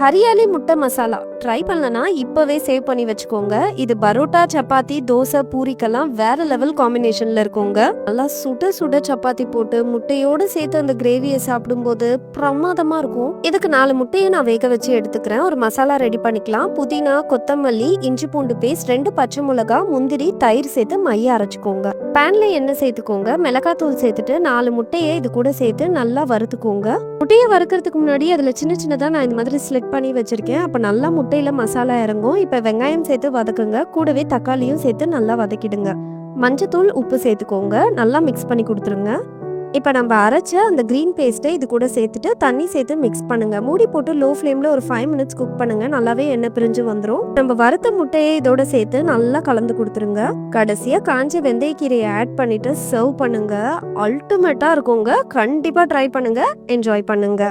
ஹரியாலி முட்டை மசாலா ட்ரை பண்ணலனா இப்பவே சேவ் பண்ணி வச்சுக்கோங்க. இது பரோட்டா, சப்பாத்தி, தோசை, பூரிக்கெல்லாம் வேற லெவல் காம்பினேஷன்ல இருக்குங்க. நல்லா சுட சுட சப்பாத்தி போட்டு முட்டையோடு சேர்த்து அந்த கிரேவியை சாப்பிடும்போது பிரமாதமா இருக்கும். இதுக்கு 4 முட்டையை நான் வேக வச்சு எடுத்துக்கிறேன். ஒரு மசாலா ரெடி பண்ணிக்கலாம். புதினா, கொத்தமல்லி, இஞ்சி பூண்டு பேஸ்ட், 2 பச்சை மிளகா, முந்திரி, தயிர் சேர்த்து மைய அரைச்சுக்கோங்க. பேன்ல எண்ணெய் சேர்த்துக்கோங்க. மிளகாய் தூள் சேர்த்துட்டு 4 முட்டையை இது கூட சேர்த்து நல்லா வறுத்துக்கோங்க. முட்டையை வறுக்கிறதுக்கு முன்னாடி அதுல சின்ன சின்னதா நான் இந்த மாதிரி ஸ்லிட் பண்ணி வச்சிருக்கேன். அப்ப நல்லா முட்டையில மசாலா இறங்கும். இப்ப வெங்காயம் சேர்த்து வதக்குங்க. கூடவே தக்காளியும் சேர்த்து நல்லா வதக்கிடுங்க. மஞ்சத்தூள், உப்பு சேர்த்துக்கோங்க. நல்லா மிக்ஸ் பண்ணி கொடுத்துருங்க. இப்போ நம்ம அரைச்ச அந்த க்ரீன் பேஸ்ட்டை இது கூட சேர்த்துட்டு தண்ணி சேர்த்து மிக்ஸ் பண்ணுங்க. மூடி போட்டு லோ ஃப்ளேமில் ஒரு 5 மினிட்ஸ் குக் பண்ணுங்க. நல்லாவே எண்ணெய் பிரிஞ்சு வந்துடும். நம்ம வறுத்த முட்டையை இதோட சேர்த்து நல்லா கலந்து கொடுத்துருங்க. கடைசியாக காஞ்ச வெந்தயக்கீரையை ஆட் பண்ணிட்டு சர்வ் பண்ணுங்க. அல்டிமேட்டாக இருக்குங்க. கண்டிப்பாக ட்ரை பண்ணுங்க. என்ஜாய் பண்ணுங்க.